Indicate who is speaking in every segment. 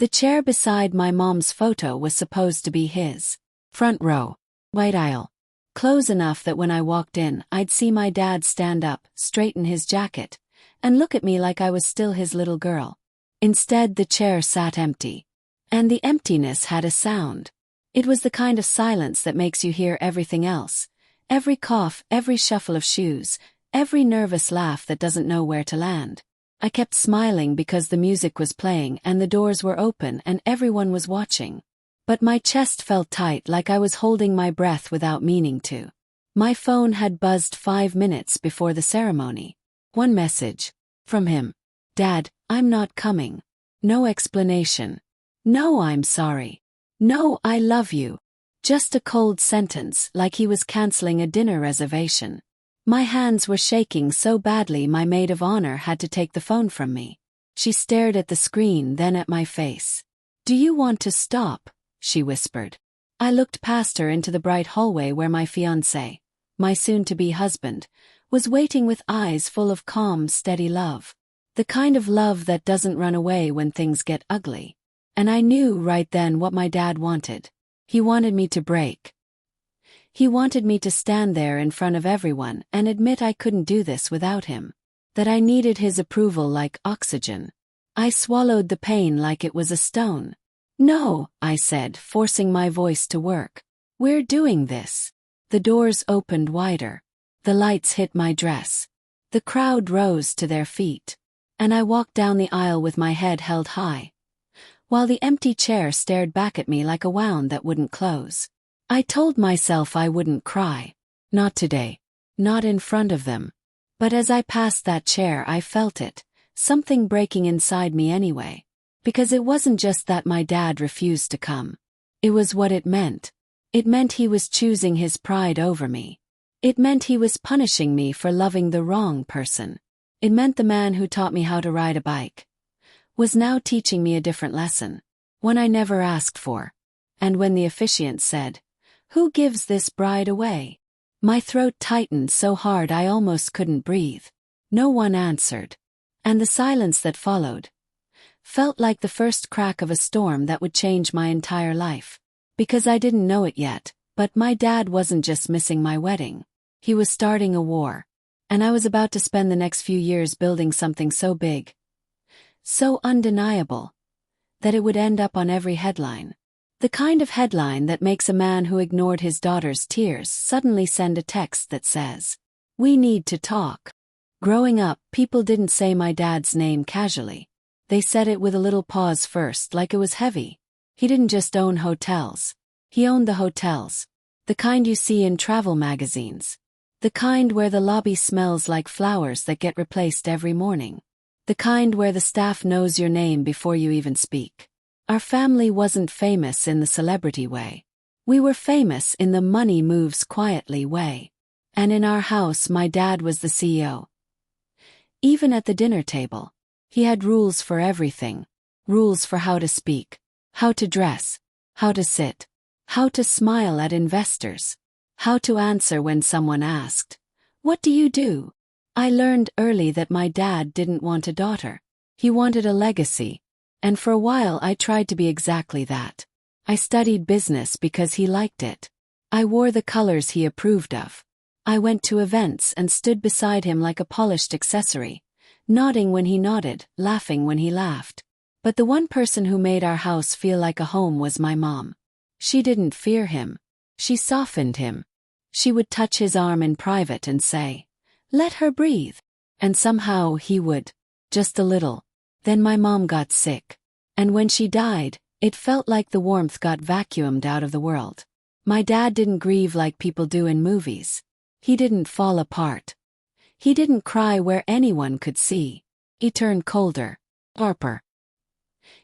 Speaker 1: The chair beside my mom's photo was supposed to be his. Front row. White aisle. Close enough that when I walked in, I'd see my dad stand up, straighten his jacket, and look at me like I was still his little girl. Instead, the chair sat empty. And the emptiness had a sound. It was the kind of silence that makes you hear everything else. Every cough, every shuffle of shoes, every nervous laugh that doesn't know where to land. I kept smiling because the music was playing and the doors were open and everyone was watching. But my chest felt tight, like I was holding my breath without meaning to. My phone had buzzed 5 minutes before the ceremony. One message. From him. Dad, I'm not coming. No explanation. No, I'm sorry. No, I love you. Just a cold sentence, like he was canceling a dinner reservation. My hands were shaking so badly my maid of honor had to take the phone from me. She stared at the screen, then at my face. Do you want to stop? She whispered. I looked past her into the bright hallway where my fiancé, my soon-to-be husband, was waiting with eyes full of calm, steady love. The kind of love that doesn't run away when things get ugly. And I knew right then what my dad wanted. He wanted me to break. He wanted me to stand there in front of everyone and admit I couldn't do this without him. That I needed his approval like oxygen. I swallowed the pain like it was a stone. No, I said, forcing my voice to work. We're doing this. The doors opened wider. The lights hit my dress. The crowd rose to their feet. And I walked down the aisle with my head held high, while the empty chair stared back at me like a wound that wouldn't close. I told myself I wouldn't cry. Not today. Not in front of them. But as I passed that chair I felt it, something breaking inside me anyway. Because it wasn't just that my dad refused to come. It was what it meant. It meant he was choosing his pride over me. It meant he was punishing me for loving the wrong person. It meant the man who taught me how to ride a bike was now teaching me a different lesson, one I never asked for. And when the officiant said, "Who gives this bride away?" my throat tightened so hard I almost couldn't breathe. No one answered. And the silence that followed felt like the first crack of a storm that would change my entire life. Because I didn't know it yet, but my dad wasn't just missing my wedding. He was starting a war. And I was about to spend the next few years building something so big, so undeniable, that it would end up on every headline. The kind of headline that makes a man who ignored his daughter's tears suddenly send a text that says, "We need to talk." Growing up, people didn't say my dad's name casually. They said it with a little pause first, like it was heavy. He didn't just own hotels. He owned the hotels. The kind you see in travel magazines. The kind where the lobby smells like flowers that get replaced every morning. The kind where the staff knows your name before you even speak. Our family wasn't famous in the celebrity way. We were famous in the money moves quietly way. And in our house my dad was the CEO. Even at the dinner table. He had rules for everything. Rules for how to speak, how to dress, how to sit, how to smile at investors, how to answer when someone asked, "What do you do?" I learned early that my dad didn't want a daughter. He wanted a legacy. And for a while I tried to be exactly that. I studied business because he liked it. I wore the colors he approved of. I went to events and stood beside him like a polished accessory, nodding when he nodded, laughing when he laughed. But the one person who made our house feel like a home was my mom. She didn't fear him. She softened him. She would touch his arm in private and say, "Let her breathe." And somehow he would. Just a little. Then my mom got sick. And when she died, it felt like the warmth got vacuumed out of the world. My dad didn't grieve like people do in movies. He didn't fall apart. He didn't cry where anyone could see. He turned colder, sharper.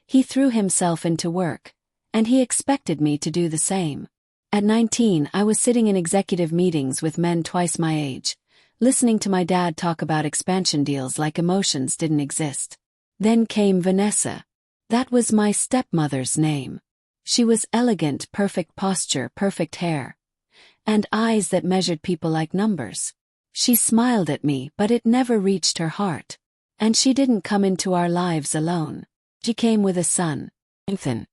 Speaker 1: He threw himself into work, and he expected me to do the same. At 19, I was sitting in executive meetings with men twice my age, listening to my dad talk about expansion deals like emotions didn't exist. Then came Vanessa. That was my stepmother's name. She was elegant, perfect posture, perfect hair, and eyes that measured people like numbers. She smiled at me, but it never reached her heart. And she didn't come into our lives alone. She came with a son. Ethan.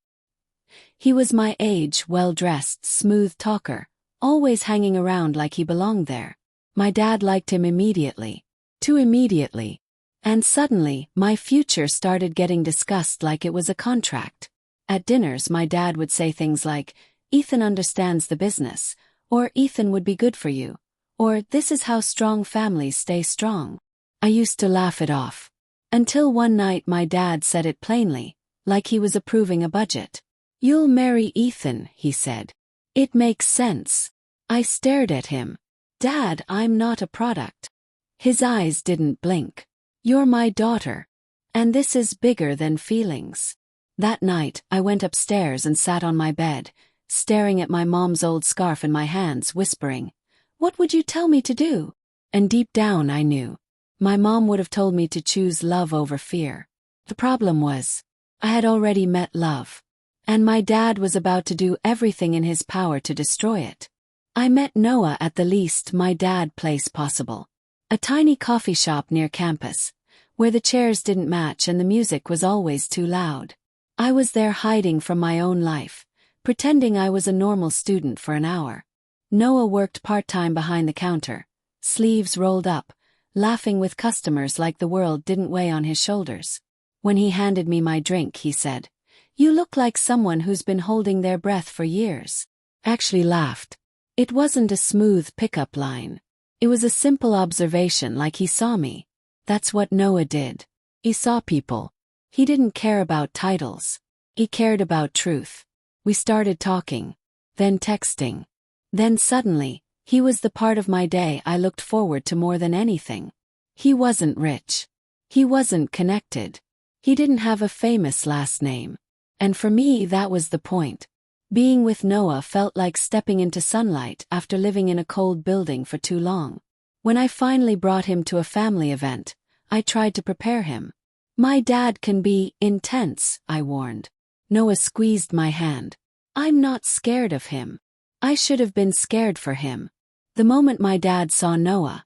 Speaker 1: He was my age, well-dressed, smooth talker, always hanging around like he belonged there. My dad liked him immediately. Too immediately. And suddenly, my future started getting discussed like it was a contract. At dinners, my dad would say things like, "Ethan understands the business," or "Ethan would be good for you," or "This is how strong families stay strong." I used to laugh it off. Until one night my dad said it plainly, like he was approving a budget. "You'll marry Ethan," he said. "It makes sense." I stared at him. "Dad, I'm not a product." His eyes didn't blink. "You're my daughter. And this is bigger than feelings." That night, I went upstairs and sat on my bed, staring at my mom's old scarf in my hands, whispering, "What would you tell me to do?" And deep down I knew. My mom would have told me to choose love over fear. The problem was, I had already met love. And my dad was about to do everything in his power to destroy it. I met Noah at the least my dad place possible. A tiny coffee shop near campus, where the chairs didn't match and the music was always too loud. I was there hiding from my own life, pretending I was a normal student for an hour. Noah worked part-time behind the counter, sleeves rolled up, laughing with customers like the world didn't weigh on his shoulders. When he handed me my drink, he said, "You look like someone who's been holding their breath for years." I actually laughed. It wasn't a smooth pickup line. It was a simple observation, like he saw me. That's what Noah did. He saw people. He didn't care about titles. He cared about truth. We started talking. Then texting. Then suddenly, he was the part of my day I looked forward to more than anything. He wasn't rich. He wasn't connected. He didn't have a famous last name. And for me, that was the point. Being with Noah felt like stepping into sunlight after living in a cold building for too long. When I finally brought him to a family event, I tried to prepare him. "My dad can be intense," I warned. Noah squeezed my hand. "I'm not scared of him. I should have been scared for him." The moment my dad saw Noah,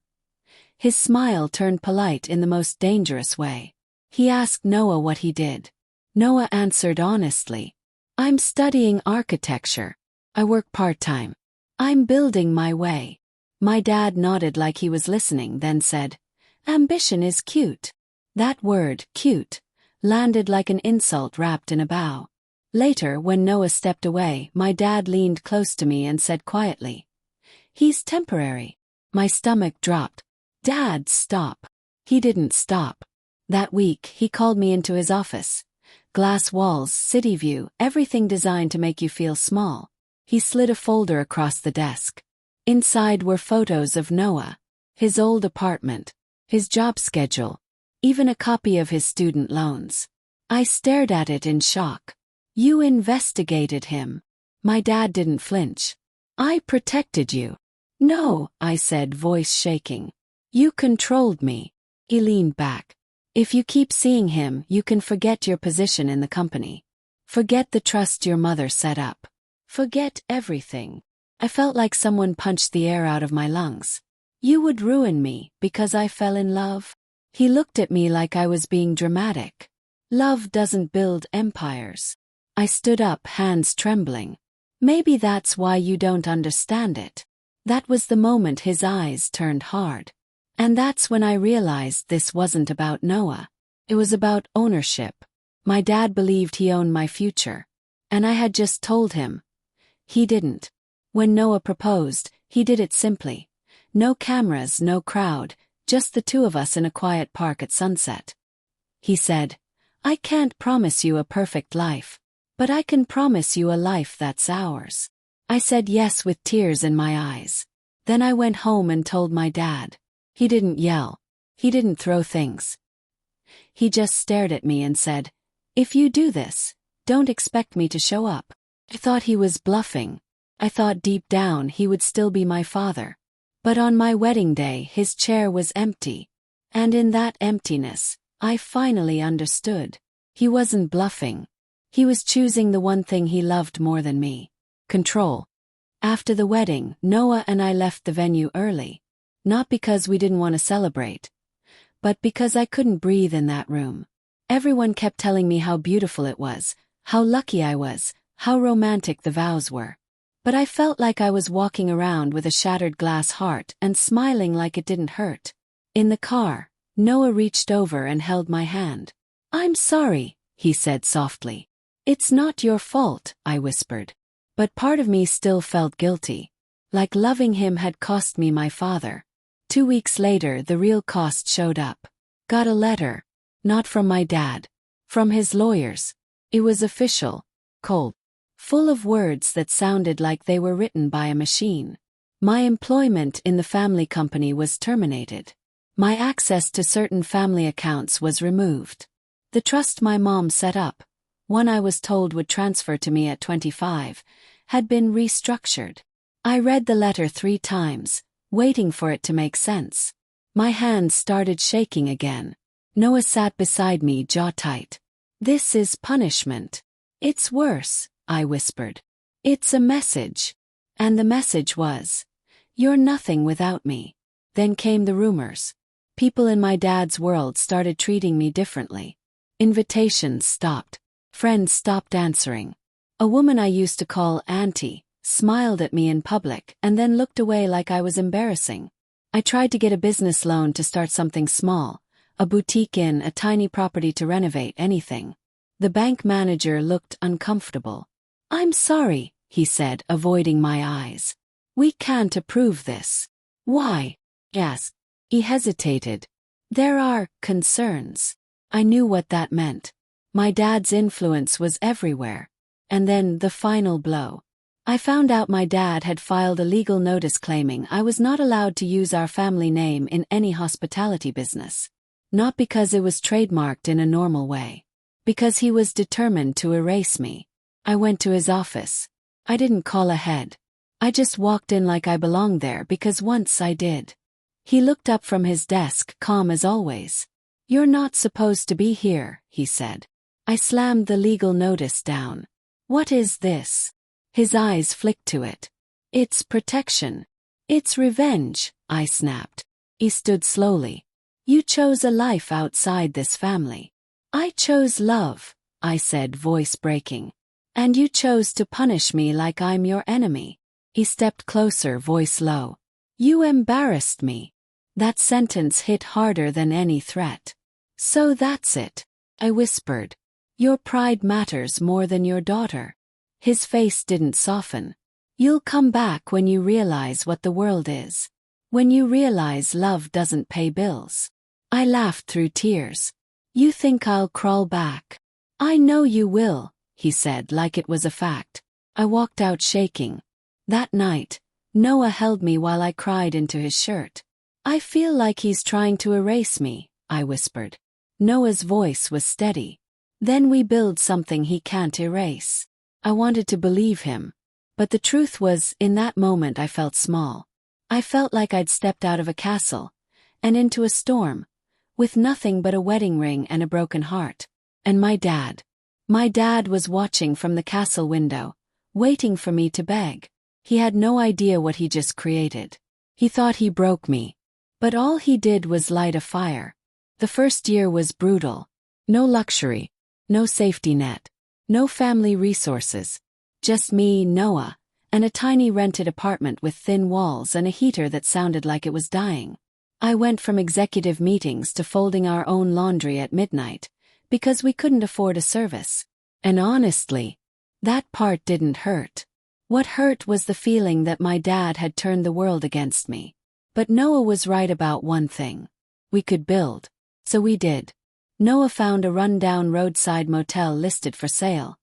Speaker 1: his smile turned polite in the most dangerous way. He asked Noah what he did. Noah answered honestly, "I'm studying architecture. I work part-time. I'm building my way." My dad nodded like he was listening, then said, "Ambition is cute." That word, cute, landed like an insult wrapped in a bow. Later, when Noah stepped away, my dad leaned close to me and said quietly, "He's temporary." My stomach dropped. "Dad, stop." He didn't stop. That week, he called me into his office. Glass walls, city view, everything designed to make you feel small. He slid a folder across the desk. Inside were photos of Noah, his old apartment, his job schedule, even a copy of his student loans. I stared at it in shock. "You investigated him." My dad didn't flinch. "I protected you." "No," I said, voice shaking. "You controlled me." He leaned back. "If you keep seeing him, you can forget your position in the company. Forget the trust your mother set up. Forget everything." I felt like someone punched the air out of my lungs. "You would ruin me because I fell in love?" He looked at me like I was being dramatic. "Love doesn't build empires." I stood up, hands trembling. "Maybe that's why you don't understand it." That was the moment his eyes turned hard. And that's when I realized this wasn't about Noah. It was about ownership. My dad believed he owned my future. And I had just told him. He didn't. When Noah proposed, he did it simply. No cameras, no crowd, just the two of us in a quiet park at sunset. He said, "I can't promise you a perfect life, but I can promise you a life that's ours." I said yes with tears in my eyes. Then I went home and told my dad. He didn't yell. He didn't throw things. He just stared at me and said, "If you do this, don't expect me to show up." I thought he was bluffing. I thought deep down he would still be my father. But on my wedding day his chair was empty. And in that emptiness, I finally understood. He wasn't bluffing. He was choosing the one thing he loved more than me. Control. After the wedding, Noah and I left the venue early. Not because we didn't want to celebrate, but because I couldn't breathe in that room. Everyone kept telling me how beautiful it was, how lucky I was, how romantic the vows were. But I felt like I was walking around with a shattered glass heart and smiling like it didn't hurt. In the car, Noah reached over and held my hand. "I'm sorry," he said softly. "It's not your fault," I whispered. But part of me still felt guilty. Like loving him had cost me my father. 2 weeks later, the real cost showed up. Got a letter. Not from my dad. From his lawyers. It was official. Cold. Full of words that sounded like they were written by a machine. My employment in the family company was terminated. My access to certain family accounts was removed. The trust my mom set up, one I was told would transfer to me at 25, had been restructured. I read the letter 3 times, waiting for it to make sense. My hands started shaking again. Noah sat beside me, jaw tight. "This is punishment." "It's worse," I whispered. "It's a message." And the message was, "You're nothing without me." Then came the rumors. People in my dad's world started treating me differently. Invitations stopped. Friends stopped answering. A woman I used to call Auntie smiled at me in public and then looked away like I was embarrassing. I tried to get a business loan to start something small, a boutique inn, a tiny property to renovate, anything. The bank manager looked uncomfortable. "I'm sorry," he said, avoiding my eyes. "We can't approve this." "Why?" I asked. He hesitated. "There are concerns." I knew what that meant. My dad's influence was everywhere. And then the final blow. I found out my dad had filed a legal notice claiming I was not allowed to use our family name in any hospitality business. Not because it was trademarked in a normal way. Because he was determined to erase me. I went to his office. I didn't call ahead. I just walked in like I belonged there because once I did. He looked up from his desk, calm as always. "You're not supposed to be here," he said. I slammed the legal notice down. "What is this?" His eyes flicked to it. "It's protection. It's revenge," I snapped. He stood slowly. "You chose a life outside this family." "I chose love," I said, voice breaking. "And you chose to punish me like I'm your enemy." He stepped closer, voice low. "You embarrassed me." That sentence hit harder than any threat. "So that's it," I whispered. "Your pride matters more than your daughter." His face didn't soften. "You'll come back when you realize what the world is. When you realize love doesn't pay bills." I laughed through tears. "You think I'll crawl back?" "I know you will," he said like it was a fact. I walked out shaking. That night, Noah held me while I cried into his shirt. "I feel like he's trying to erase me," I whispered. Noah's voice was steady. "Then we build something he can't erase." I wanted to believe him. But the truth was, in that moment I felt small. I felt like I'd stepped out of a castle, and into a storm, with nothing but a wedding ring and a broken heart. And my dad. My dad was watching from the castle window, waiting for me to beg. He had no idea what he just created. He thought he broke me. But all he did was light a fire. The first year was brutal. No luxury. No safety net. No family resources. Just me, Noah, and a tiny rented apartment with thin walls and a heater that sounded like it was dying. I went from executive meetings to folding our own laundry at midnight, because we couldn't afford a service. And honestly, that part didn't hurt. What hurt was the feeling that my dad had turned the world against me. But Noah was right about one thing. We could build. So we did. Noah found a run-down roadside motel listed for sale.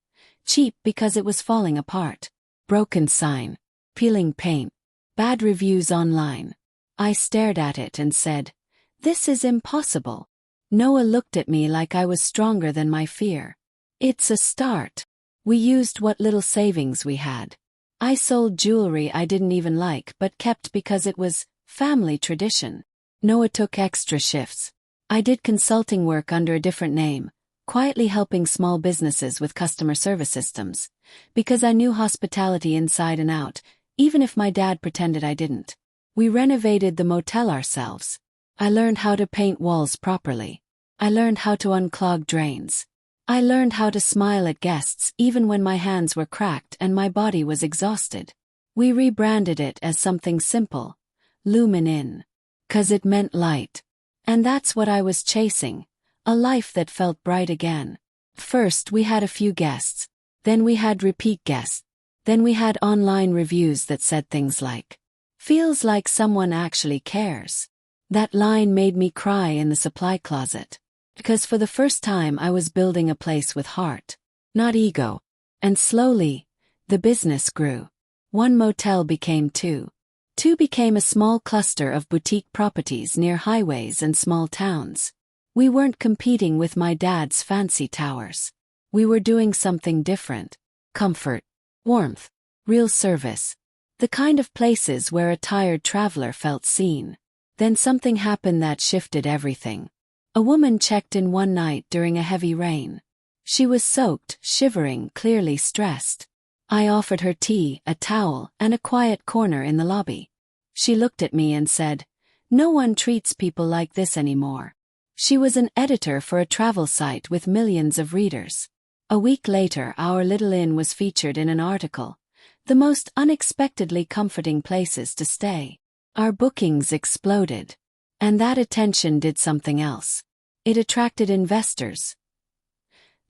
Speaker 1: Cheap because it was falling apart. Broken sign. Peeling paint. Bad reviews online. I stared at it and said, "This is impossible." Noah looked at me like I was stronger than my fear. "It's a start." We used what little savings we had. I sold jewelry I didn't even like but kept because it was family tradition. Noah took extra shifts. I did consulting work under a different name, quietly helping small businesses with customer service systems, because I knew hospitality inside and out, even if my dad pretended I didn't. We renovated the motel ourselves. I learned how to paint walls properly. I learned how to unclog drains. I learned how to smile at guests even when my hands were cracked and my body was exhausted. We rebranded it as something simple, Lumen In. 'Cause it meant light. And that's what I was chasing, a life that felt bright again. First we had a few guests, then we had repeat guests, then we had online reviews that said things like, "Feels like someone actually cares." That line made me cry in the supply closet. Because for the first time I was building a place with heart, not ego. And slowly, the business grew. One motel became two. Two became a small cluster of boutique properties near highways and small towns. We weren't competing with my dad's fancy towers. We were doing something different. Comfort, warmth, real service. The kind of places where a tired traveler felt seen. Then something happened that shifted everything. A woman checked in one night during a heavy rain. She was soaked, shivering, clearly stressed. I offered her tea, a towel, and a quiet corner in the lobby. She looked at me and said, "No one treats people like this anymore." She was an editor for a travel site with millions of readers. A week later, our little inn was featured in an article, "The most unexpectedly comforting places to stay." Our bookings exploded. And that attention did something else. It attracted investors.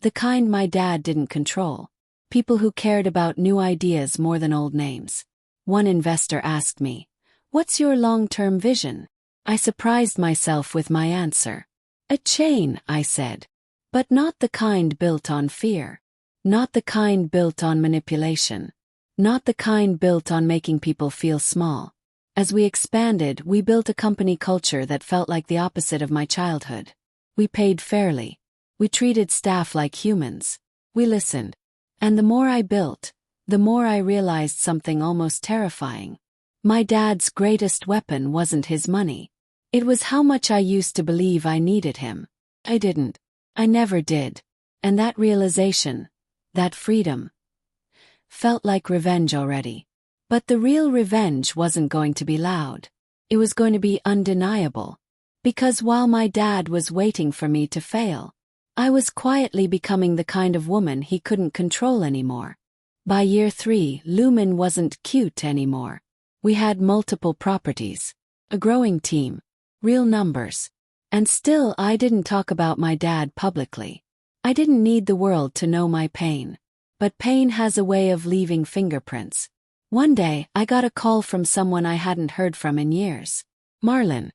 Speaker 1: The kind my dad didn't control. People who cared about new ideas more than old names. One investor asked me, "What's your long-term vision?" I surprised myself with my answer. "A chain," I said. But not the kind built on fear. Not the kind built on manipulation. Not the kind built on making people feel small. As we expanded, we built a company culture that felt like the opposite of my childhood. We paid fairly. We treated staff like humans. We listened. And the more I built, the more I realized something almost terrifying. My dad's greatest weapon wasn't his money. It was how much I used to believe I needed him. I didn't. I never did. And that realization, that freedom, felt like revenge already. But the real revenge wasn't going to be loud. It was going to be undeniable. Because while my dad was waiting for me to fail, I was quietly becoming the kind of woman he couldn't control anymore. By year 3, Lumen wasn't cute anymore. We had multiple properties, a growing team, real numbers. And still I didn't talk about my dad publicly. I didn't need the world to know my pain. But pain has a way of leaving fingerprints. One day, I got a call from someone I hadn't heard from in years. Marlon.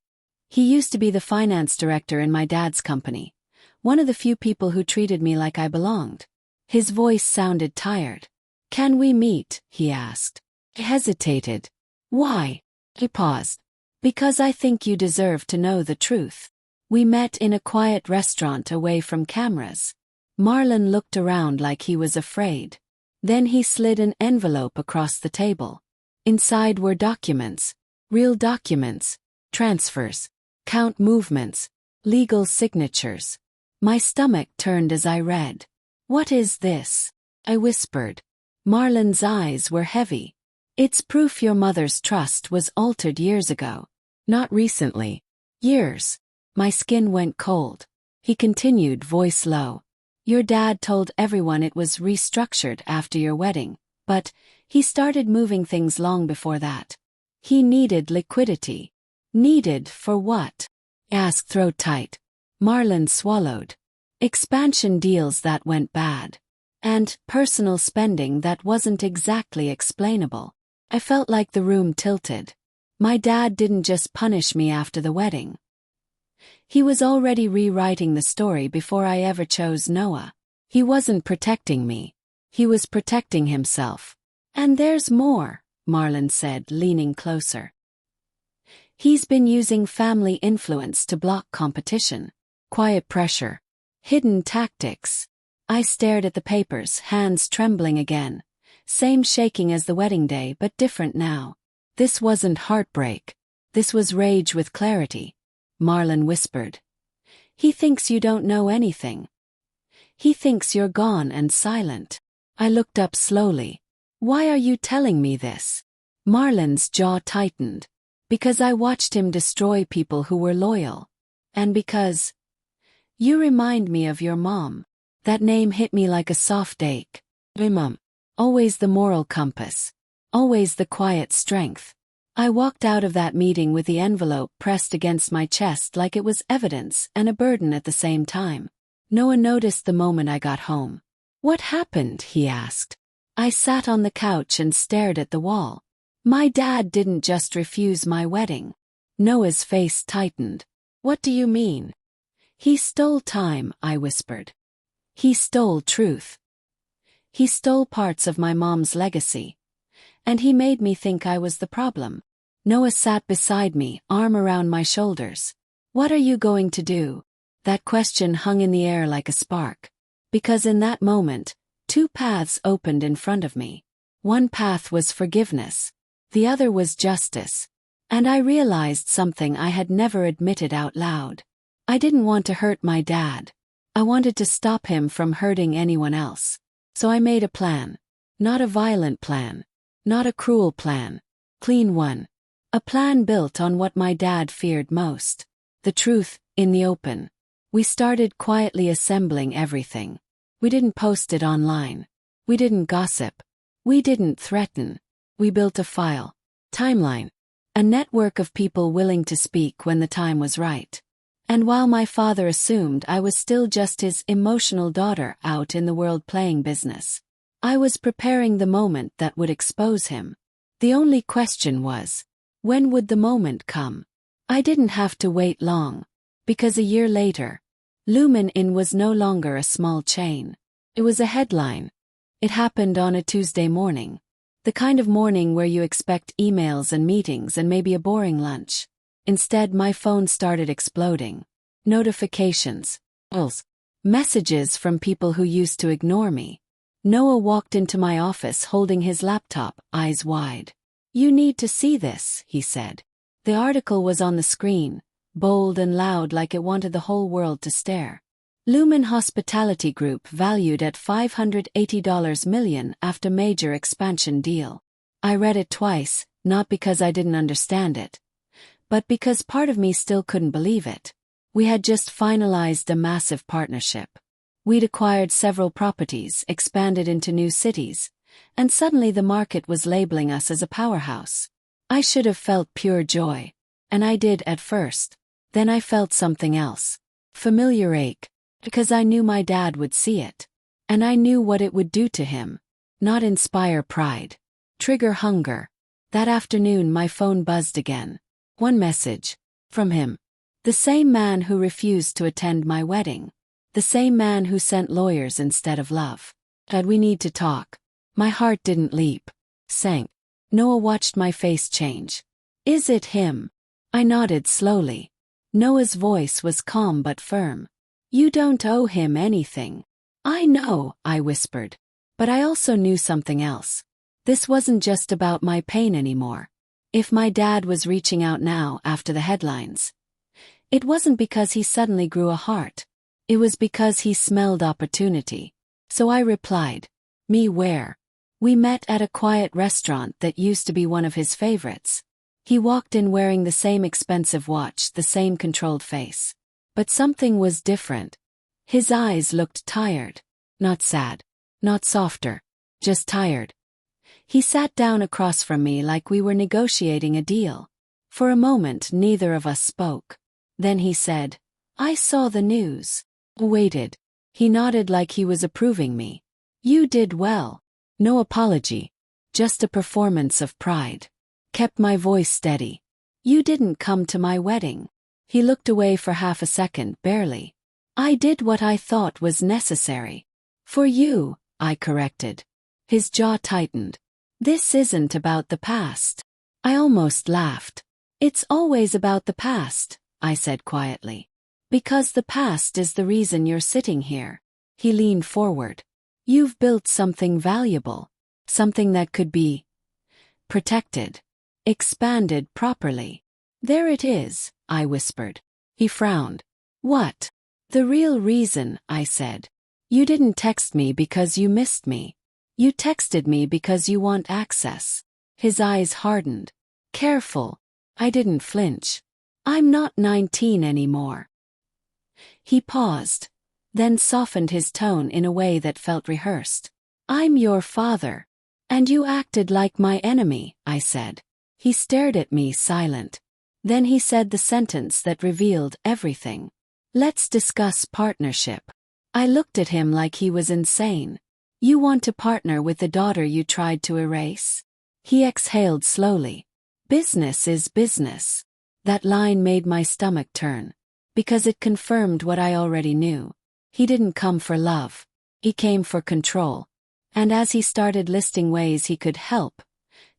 Speaker 1: He used to be the finance director in my dad's company. One of the few people who treated me like I belonged. His voice sounded tired. "Can we meet?" he asked. I hesitated. "Why?" He paused. "Because I think you deserve to know the truth." We met in a quiet restaurant away from cameras. Marlon looked around like he was afraid. Then he slid an envelope across the table. Inside were documents, real documents, transfers, account movements, legal signatures. My stomach turned as I read. "What is this?" I whispered. Marlon's eyes were heavy. "It's proof your mother's trust was altered years ago. Not recently. Years." My skin went cold. He continued, voice low. "Your dad told everyone it was restructured after your wedding, but he started moving things long before that. He needed liquidity." "Needed for what?" I asked, throat tight. Marlon swallowed. "Expansion deals that went bad. And personal spending that wasn't exactly explainable." I felt like the room tilted. My dad didn't just punish me after the wedding. He was already rewriting the story before I ever chose Noah. He wasn't protecting me. He was protecting himself. "And there's more," Marlon said, leaning closer. "He's been using family influence to block competition. Quiet pressure. Hidden tactics." I stared at the papers, hands trembling again. Same shaking as the wedding day, but different now. This wasn't heartbreak. This was rage with clarity. Marlon whispered. "He thinks you don't know anything. He thinks you're gone and silent." I looked up slowly. "Why are you telling me this?" Marlon's jaw tightened. "Because I watched him destroy people who were loyal. And because you remind me of your mom." That name hit me like a soft ache. Mom. Always the moral compass. Always the quiet strength. I walked out of that meeting with the envelope pressed against my chest like it was evidence and a burden at the same time. Noah noticed the moment I got home. "What happened?" he asked. I sat on the couch and stared at the wall. "My dad didn't just refuse my wedding." Noah's face tightened. "What do you mean?" "He stole time," I whispered. "He stole truth. He stole parts of my mom's legacy. And he made me think I was the problem." Noah sat beside me, arm around my shoulders. "What are you going to do?" That question hung in the air like a spark. Because in that moment, two paths opened in front of me. One path was forgiveness. The other was justice. And I realized something I had never admitted out loud. I didn't want to hurt my dad. I wanted to stop him from hurting anyone else. So I made a plan. Not a violent plan. Not a cruel plan. Clean one. A plan built on what my dad feared most. The truth, in the open. We started quietly assembling everything. We didn't post it online. We didn't gossip. We didn't threaten. We built a file. Timeline. A network of people willing to speak when the time was right. And while my father assumed I was still just his emotional daughter out in the world playing business, I was preparing the moment that would expose him. The only question was, when would the moment come? I didn't have to wait long. Because a year later, Lumen Inn was no longer a small chain. It was a headline. It happened on a Tuesday morning. The kind of morning where you expect emails and meetings and maybe a boring lunch. Instead, my phone started exploding. Notifications. Calls. Messages from people who used to ignore me. Noah walked into my office holding his laptop, eyes wide. "You need to see this," he said. The article was on the screen, bold and loud like it wanted the whole world to stare. Lumen Hospitality Group valued at $580 million after major expansion deal. I read it twice, not because I didn't understand it, but because part of me still couldn't believe it. We had just finalized a massive partnership. We'd acquired several properties, expanded into new cities, and suddenly the market was labeling us as a powerhouse. I should have felt pure joy. And I did at first. Then I felt something else. Familiar ache. Because I knew my dad would see it. And I knew what it would do to him. Not inspire pride. Trigger hunger. That afternoon my phone buzzed again. One message. From him. The same man who refused to attend my wedding. The same man who sent lawyers instead of love. "Dad, we need to talk." My heart didn't leap. Sank. Noah watched my face change. "Is it him?" I nodded slowly. Noah's voice was calm but firm. "You don't owe him anything." "I know," I whispered. But I also knew something else. This wasn't just about my pain anymore. If my dad was reaching out now after the headlines, it wasn't because he suddenly grew a heart. It was because he smelled opportunity. So I replied, "Me where?" We met at a quiet restaurant that used to be one of his favorites. He walked in wearing the same expensive watch, the same controlled face. But something was different. His eyes looked tired. Not sad. Not softer. Just tired. He sat down across from me like we were negotiating a deal. For a moment neither of us spoke. Then he said, "I saw the news." Waited. He nodded like he was approving me. "You did well." No apology. Just a performance of pride. Kept my voice steady. "You didn't come to my wedding." He looked away for half a second, barely. "I did what I thought was necessary." "For you," I corrected. His jaw tightened. "This isn't about the past." I almost laughed. "It's always about the past," I said quietly. "Because the past is the reason you're sitting here." He leaned forward. "You've built something valuable. Something that could be protected. Expanded properly." "There it is," I whispered. He frowned. "What?" "The real reason," I said. "You didn't text me because you missed me. You texted me because you want access." His eyes hardened. "Careful." I didn't flinch. "I'm not 19 anymore." He paused. then softened his tone in a way that felt rehearsed. "I'm your father. And you acted like my enemy," I said. He stared at me silent. Then he said the sentence that revealed everything. "Let's discuss partnership." I looked at him like he was insane. "You want to partner with the daughter you tried to erase?" He exhaled slowly. "Business is business." That line made my stomach turn, because it confirmed what I already knew. He didn't come for love. He came for control. And as he started listing ways he could help,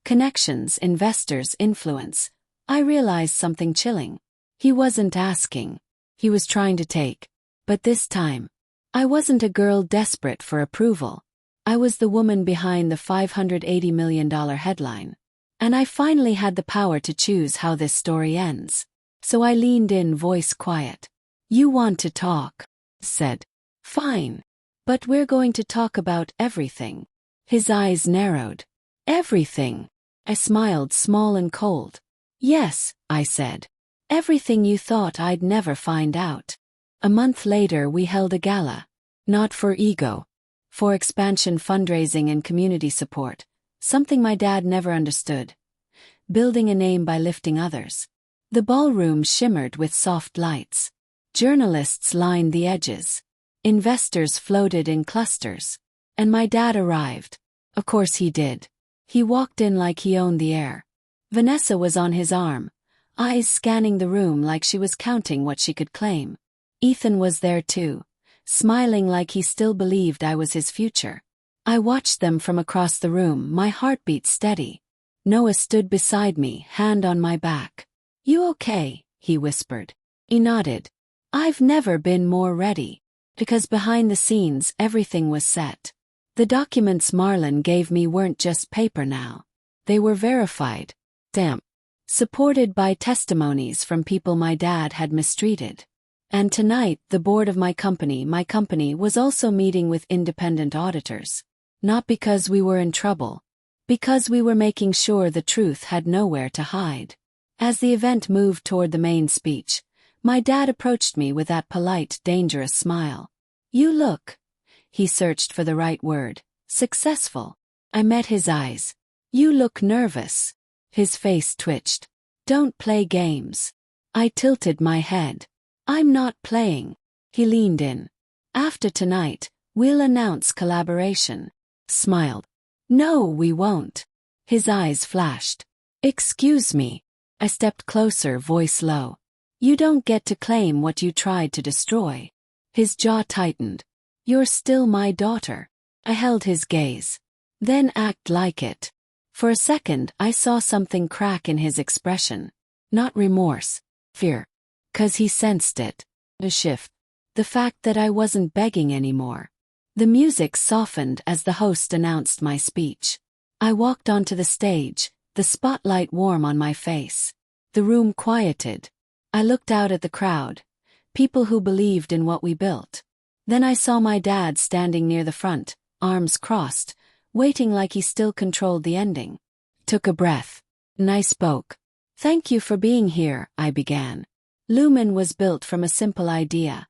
Speaker 1: connections, investors, influence, I realized something chilling. He wasn't asking. He was trying to take. But this time, I wasn't a girl desperate for approval. I was the woman behind the $580 million headline. And I finally had the power to choose how this story ends. So I leaned in, voice quiet. "You want to talk?" said. "Fine. But we're going to talk about everything." His eyes narrowed. "Everything?" I smiled, small and cold. "Yes," I said. "Everything you thought I'd never find out." A month later we held a gala. Not for ego. For expansion, fundraising and community support. Something my dad never understood. Building a name by lifting others. The ballroom shimmered with soft lights. Journalists lined the edges. Investors floated in clusters. And my dad arrived. Of course he did. He walked in like he owned the air. Vanessa was on his arm, eyes scanning the room like she was counting what she could claim. Ethan was there too, smiling like he still believed I was his future. I watched them from across the room, my heartbeat steady. Noah stood beside me, hand on my back. "You okay?" he whispered. He nodded. "I've never been more ready." Because behind the scenes everything was set. The documents Marlon gave me weren't just paper now. They were verified. Damn. Supported by testimonies from people my dad had mistreated. And tonight, the board of my company was also meeting with independent auditors. Not because we were in trouble. Because we were making sure the truth had nowhere to hide. As the event moved toward the main speech, my dad approached me with that polite, dangerous smile. "You look," he searched for the right word, "successful." I met his eyes. "You look nervous." His face twitched. "Don't play games." I tilted my head. "I'm not playing." He leaned in. "After tonight, we'll announce collaboration." Smiled. "No, we won't." His eyes flashed. "Excuse me." I stepped closer, voice low. "You don't get to claim what you tried to destroy." His jaw tightened. "You're still my daughter." I held his gaze. "Then act like it." For a second I saw something crack in his expression. Not remorse. Fear. 'Cause he sensed it. A shift. The fact that I wasn't begging anymore. The music softened as the host announced my speech. I walked onto the stage, the spotlight warm on my face. The room quieted. I looked out at the crowd. People who believed in what we built. Then I saw my dad standing near the front, arms crossed, waiting like he still controlled the ending. Took a breath. And I spoke. "Thank you for being here," I began. "Lumen was built from a simple idea.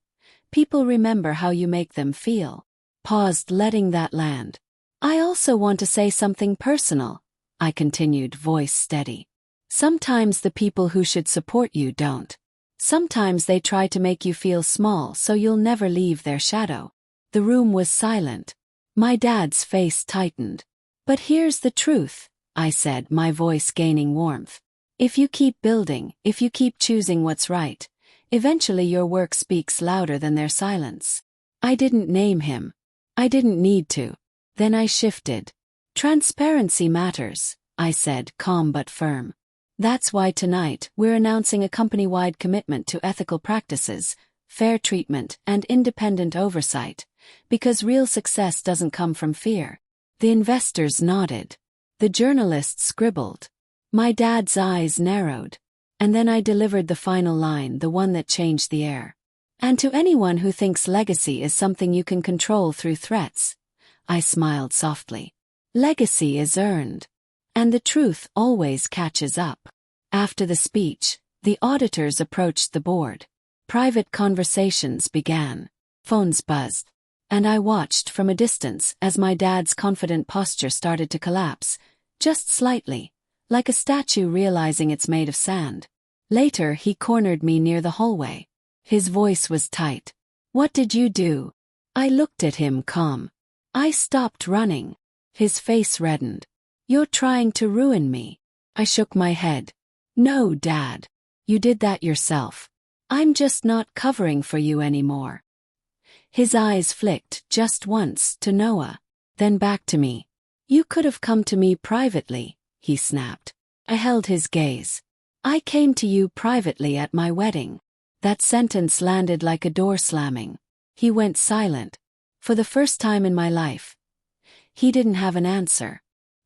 Speaker 1: People remember how you make them feel." Paused, letting that land. "I also want to say something personal," I continued, voice steady. "Sometimes the people who should support you don't. Sometimes they try to make you feel small so you'll never leave their shadow." The room was silent. My dad's face tightened. "But here's the truth," I said, my voice gaining warmth. "If you keep building, if you keep choosing what's right, eventually your work speaks louder than their silence." I didn't name him. I didn't need to. Then I shifted. "Transparency matters," I said, calm but firm. "That's why tonight we're announcing a company-wide commitment to ethical practices, fair treatment, and independent oversight. Because real success doesn't come from fear." The investors nodded. The journalists scribbled. My dad's eyes narrowed. And then I delivered the final line, the one that changed the air. "And to anyone who thinks legacy is something you can control through threats," I smiled softly. "Legacy is earned. And the truth always catches up." After the speech, the auditors approached the board. Private conversations began. Phones buzzed. And I watched from a distance as my dad's confident posture started to collapse, just slightly, like a statue realizing it's made of sand. Later he cornered me near the hallway. His voice was tight. "What did you do?" I looked at him calm. "I stopped running." His face reddened. "You're trying to ruin me." I shook my head. "No, Dad. You did that yourself. I'm just not covering for you anymore." His eyes flicked just once to Noah, then back to me. "You could have come to me privately," he snapped. I held his gaze. "I came to you privately at my wedding." That sentence landed like a door slamming. He went silent. For the first time in my life, he didn't have an answer.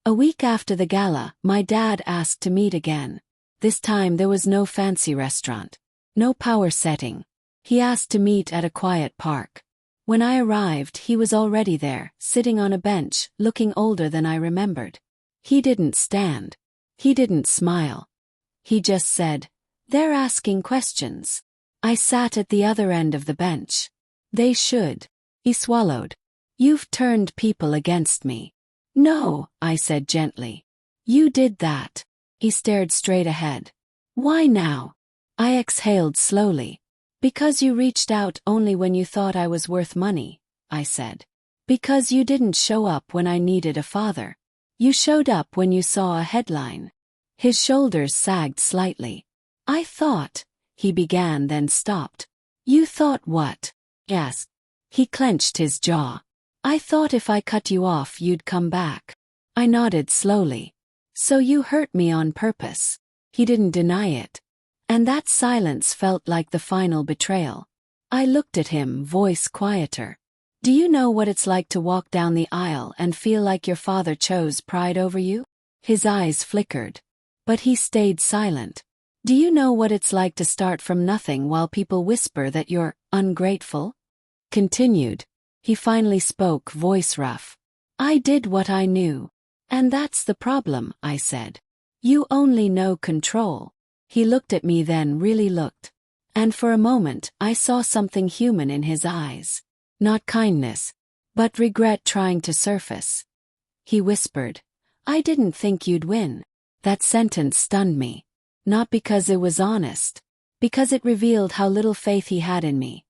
Speaker 1: A week after the gala, my dad asked to meet again. This time there was no fancy restaurant, no power setting. He asked to meet at a quiet park. When I arrived, he was already there, sitting on a bench, looking older than I remembered. He didn't stand. He didn't smile. He just said, "They're asking questions." I sat at the other end of the bench. "They should." He swallowed. "You've turned people against me." "No," I said gently. "You did that." He stared straight ahead. "Why now?" I exhaled slowly. "Because you reached out only when you thought I was worth money," I said. "Because you didn't show up when I needed a father. You showed up when you saw a headline." His shoulders sagged slightly. "I thought," he began then stopped. "You thought what?" Yes. He clenched his jaw. "I thought if I cut you off you'd come back." I nodded slowly. "So you hurt me on purpose." He didn't deny it. And that silence felt like the final betrayal. I looked at him, voice quieter. "Do you know what it's like to walk down the aisle and feel like your father chose pride over you?" His eyes flickered. But he stayed silent. "Do you know what it's like to start from nothing while people whisper that you're ungrateful?" Continued. He finally spoke, voice rough. "I did what I knew. And that's the problem," I said. "You only know control." He looked at me then, really looked. And for a moment, I saw something human in his eyes. Not kindness, but regret trying to surface. He whispered, "I didn't think you'd win." That sentence stunned me. Not because it was honest, because it revealed how little faith he had in me,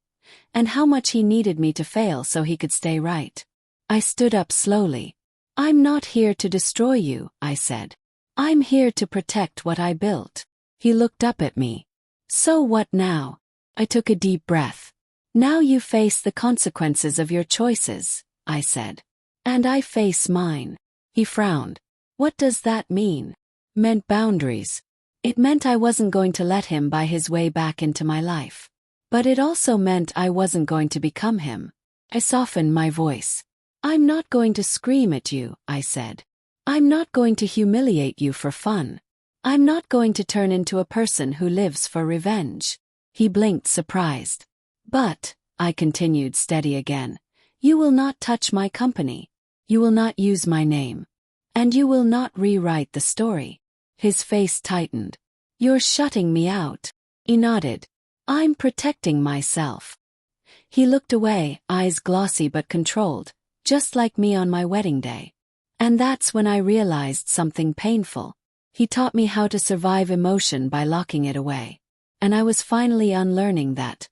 Speaker 1: and how much he needed me to fail so he could stay right. I stood up slowly. "I'm not here to destroy you," I said. "I'm here to protect what I built." He looked up at me. "So what now?" I took a deep breath. "Now you face the consequences of your choices," I said. "And I face mine." He frowned. "What does that mean?" Meant boundaries. It meant I wasn't going to let him buy his way back into my life. But it also meant I wasn't going to become him. I softened my voice. "I'm not going to scream at you," I said. "I'm not going to humiliate you for fun. I'm not going to turn into a person who lives for revenge." He blinked, surprised. "But," I continued, steady again, "you will not touch my company. You will not use my name. And you will not rewrite the story." His face tightened. "You're shutting me out." He nodded. "I'm protecting myself." He looked away, eyes glossy but controlled, just like me on my wedding day. And that's when I realized something painful. He taught me how to survive emotion by locking it away. And I was finally unlearning that.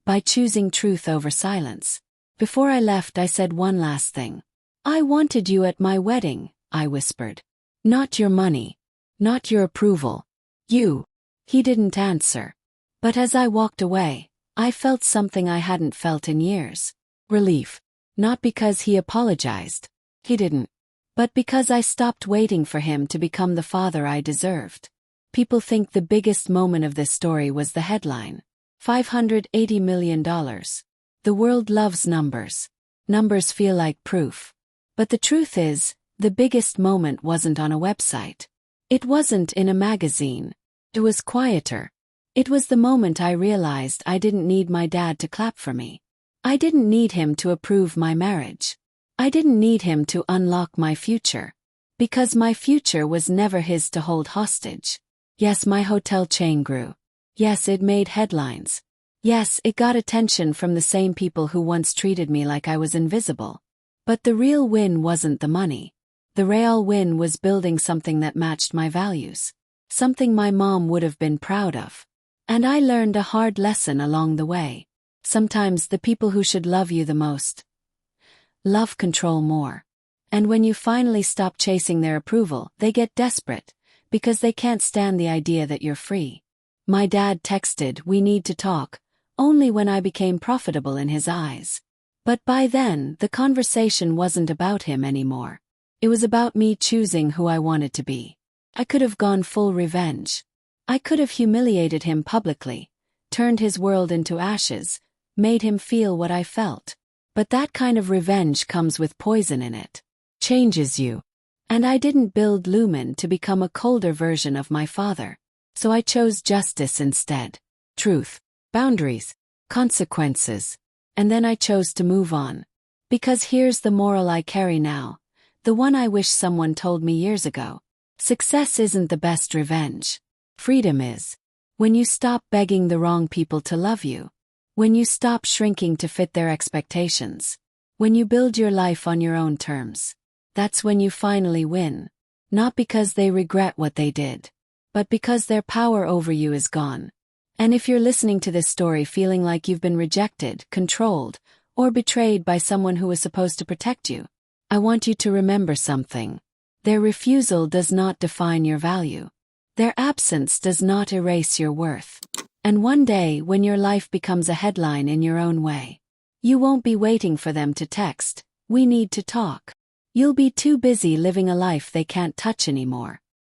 Speaker 1: By choosing truth over silence. Before I left, I said one last thing. "I wanted you at my wedding," I whispered. "Not your money. Not your approval. You." He didn't answer. But as I walked away, I felt something I hadn't felt in years. Relief. Not because he apologized. He didn't. But because I stopped waiting for him to become the father I deserved. People think the biggest moment of this story was the headline. $580 million. The world loves numbers. Numbers feel like proof. But the truth is, the biggest moment wasn't on a website. It wasn't in a magazine. It was quieter. It was the moment I realized I didn't need my dad to clap for me. I didn't need him to approve my marriage. I didn't need him to unlock my future. Because my future was never his to hold hostage. Yes, my hotel chain grew. Yes, it made headlines. Yes, it got attention from the same people who once treated me like I was invisible. But the real win wasn't the money. The real win was building something that matched my values. Something my mom would have been proud of. And I learned a hard lesson along the way. Sometimes the people who should love you the most love control more. And when you finally stop chasing their approval, they get desperate, because they can't stand the idea that you're free. My dad texted, "We need to talk," only when I became profitable in his eyes. But by then, the conversation wasn't about him anymore. It was about me choosing who I wanted to be. I could have gone full revenge. I could have humiliated him publicly, turned his world into ashes, made him feel what I felt. But that kind of revenge comes with poison in it. Changes you. And I didn't build Lumen to become a colder version of my father. So I chose justice instead. Truth, boundaries, consequences. And then I chose to move on. Because here's the moral I carry now. The one I wish someone told me years ago. Success isn't the best revenge. Freedom is. When you stop begging the wrong people to love you. When you stop shrinking to fit their expectations. When you build your life on your own terms. That's when you finally win. Not because they regret what they did, but because their power over you is gone. And if you're listening to this story feeling like you've been rejected, controlled, or betrayed by someone who was supposed to protect you, I want you to remember something. Their refusal does not define your value. Their absence does not erase your worth. And one day, when your life becomes a headline in your own way, you won't be waiting for them to text, "We need to talk." You'll be too busy living a life they can't touch anymore.